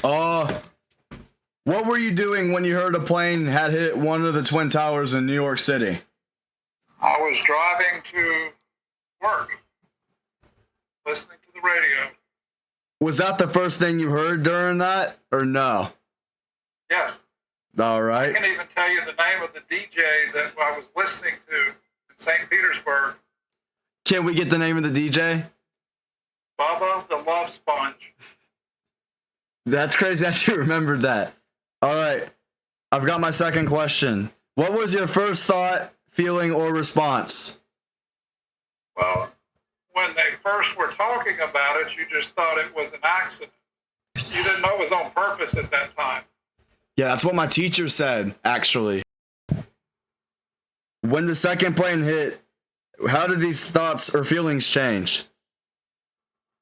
Uh, what were you doing when you heard a plane had hit one of the Twin Towers in New York City? I was driving to work, listening to the radio. Was that the first thing you heard during that, or no? Yes. All I right. can even tell you the name of the DJ that I was listening to in St. Petersburg. Can we get the name of the DJ? Bubba the Love Sponge. That's crazy that you remembered that. All right. I've got my second question. What was your first thought, feeling, or response? Well, when they first were talking about it, you just thought it was an accident. You didn't know it was on purpose at that time. Yeah, that's what my teacher said, actually. When the second plane hit, how did these thoughts or feelings change?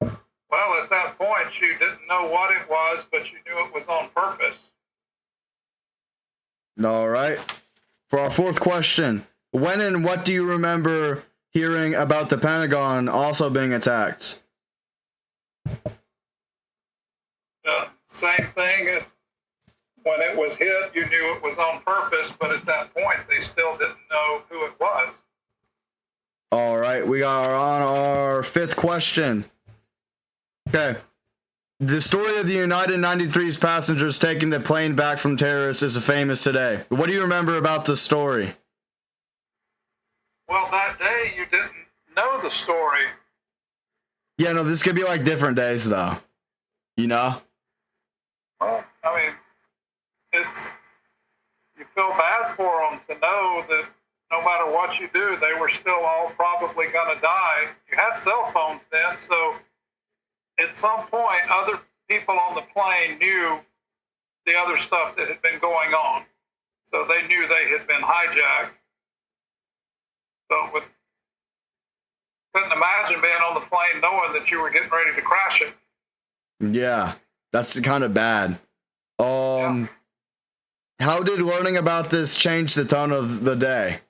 Well, at that point, you didn't know what it was, but you knew it was on purpose. All right. For our fourth question, when and what do you remember hearing about the Pentagon also being attacked? Same thing. When it was hit, you knew it was on purpose, but at that point, they still didn't know who it was. All right, we are on our fifth question. Okay. The story of the United 93's passengers taking the plane back from terrorists is famous today. What do you remember about the story? Well, that day, you didn't know the story. Yeah, no, this could be like different days, though. You know? Well, I mean, you feel bad for them to know that no matter what you do, they were still all probably going to die. You had cell phones then, so at some point, other people on the plane knew the other stuff that had been going on. So they knew they had been hijacked. So couldn't imagine being on the plane knowing that you were getting ready to crash it. Yeah, that's kind of bad. Yeah. How did learning about this change the tone of the day?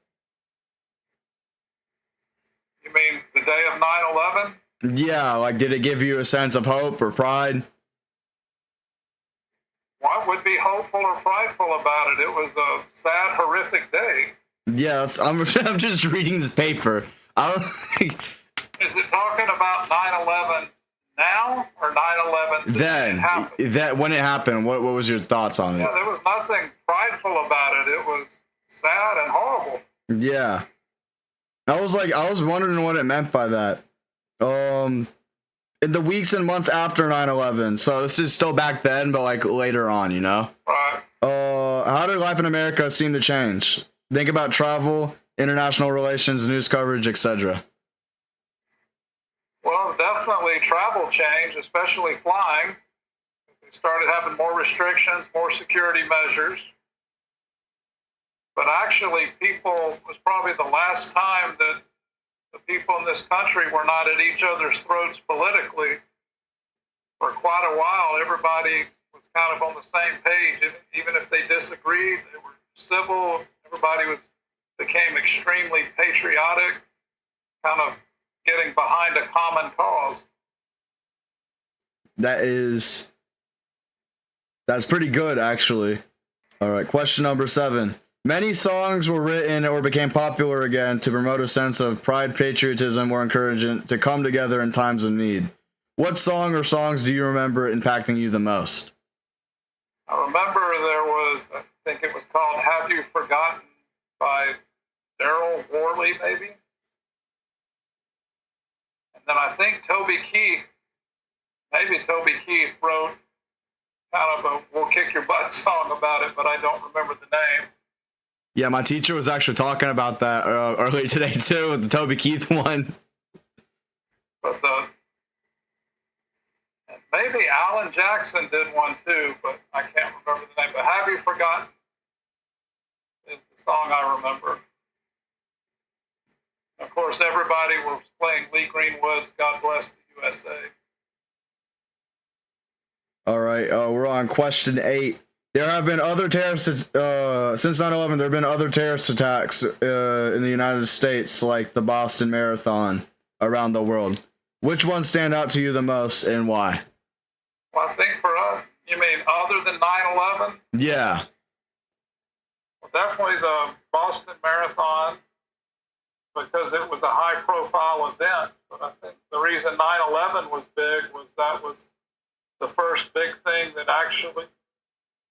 You mean the day of 9/11? Yeah, like did it give you a sense of hope or pride? What would be hopeful or prideful about it? It was a sad, horrific day. Yes, I'm just reading this paper. Is it talking about 9/11 now or 9/11 then? When it happened, what was your thoughts on it? Yeah, there was nothing prideful about it. It was sad and horrible. Yeah. I was wondering what it meant by that. In the weeks and months after 9/11, so this is still back then, but like later on, you know? Right. How did life in America seem to change? Think about travel, international relations, news coverage, etc. Well, definitely travel changed, especially flying. We started having more restrictions, more security measures. But actually, was probably the last time that the people in this country were not at each other's throats politically. For quite a while, everybody was kind of on the same page. And even if they disagreed, they were civil. Everybody became extremely patriotic, kind of getting behind a common cause. That's pretty good, actually. All right, question number 7. Many songs were written or became popular again to promote a sense of pride, patriotism, or encouragement to come together in times of need. What song or songs do you remember impacting you the most? I remember there was, I think it was called Have You Forgotten by Daryl Worley, maybe? And then I think Toby Keith wrote kind of a We'll Kick Your Butt song about it, but I don't remember the name. Yeah, my teacher was actually talking about that earlier today, too, with the Toby Keith one. But maybe Alan Jackson did one, too, but I can't remember the name. But Have You Forgotten is the song I remember. Of course, everybody was playing Lee Greenwood's God Bless the USA. All right, we're on question 8. There have been other terrorist since 9/11. There have been other terrorist attacks in the United States, like the Boston Marathon, around the world. Which ones stand out to you the most, and why? Well, I think for us, You mean other than 9/11? Yeah. Well, definitely the Boston Marathon, because it was a high-profile event. But I think the reason 9/11 was big was that was the first big thing that actually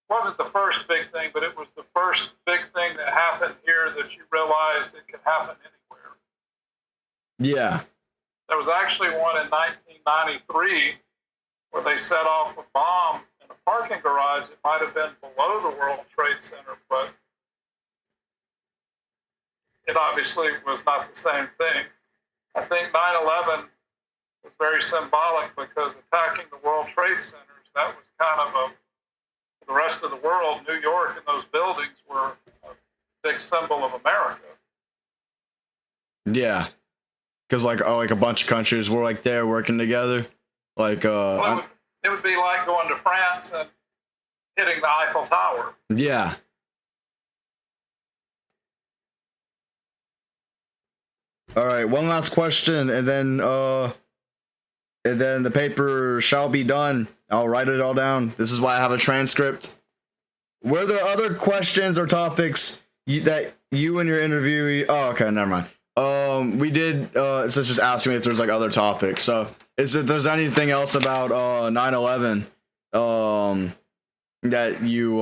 wasn't the first big thing, but it was the first big thing that happened here that you realized it could happen anywhere. Yeah. There was actually one in 1993 where they set off a bomb in a parking garage. It might have been below the World Trade Center, but it obviously was not the same thing. I think 9/11 was very symbolic because attacking the World Trade Centers, that was kind of a, the rest of the world, New York and those buildings were a big symbol of America. Yeah. Because like a bunch of countries were like there working together. Like Well, it would be like going to France and hitting the Eiffel Tower. yeah. All right, one last question, and then the paper shall be done. I'll write it all down. This is why I have a transcript. Were there other questions or topics that you and your interviewee? Oh, okay, never mind. We did. It's just asking me if there's like other topics. So, if there's anything else about 9/11 that you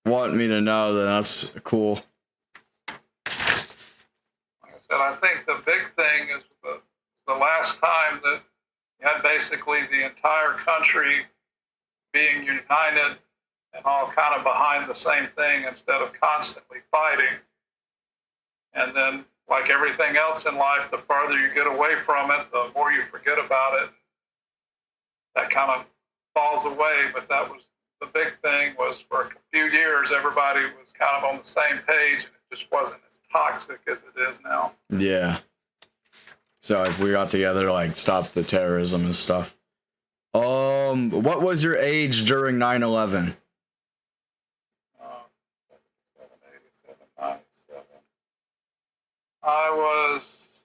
want me to know, then that's cool. I think the big thing is the last time that you had basically the entire country being united and all kind of behind the same thing instead of constantly fighting. And then, like everything else in life, the farther you get away from it, the more you forget about it. That kind of falls away. But that was the big thing, was for a few years, everybody was kind of on the same page, and it just wasn't as toxic as it is now. Yeah. So if we got together to like stop the terrorism and stuff. What was your age during 9/11? 87, 97. I was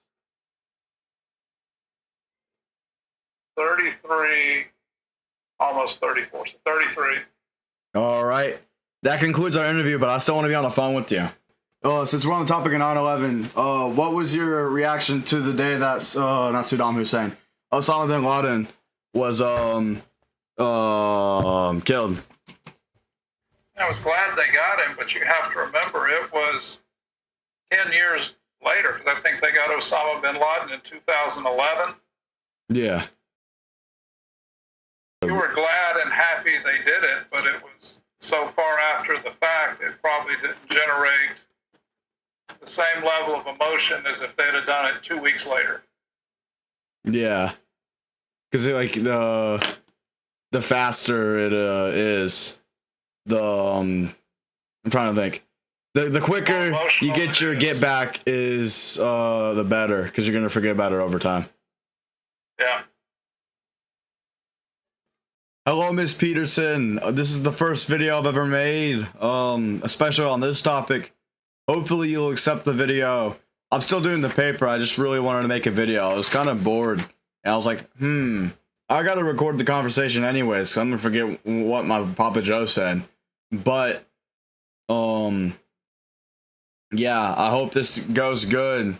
33, almost 34, so 33. All right. That concludes our interview, but I still want to be on the phone with you. Since we're on the topic of 9/11, what was your reaction to the day that not Saddam Hussein, Osama bin Laden was killed? I was glad they got him, but you have to remember it was 10 years later, because I think they got Osama bin Laden in 2011. Yeah. You were glad and happy they did it, but it was so far after the fact, it probably didn't generate the same level of emotion as if they'd have done it 2 weeks later. Yeah. Because like the faster it is, the I'm trying to think. The quicker you get your get back is the better, because you're gonna forget about it over time. Yeah. Hello, Miss Peterson. This is the first video I've ever made, especially on this topic. Hopefully you'll accept the video. I'm still doing the paper. I just really wanted to make a video. I was kind of bored, and I was like, I gotta record the conversation anyways, because I'm gonna forget what my Papa Joe said. But, yeah, I hope this goes good.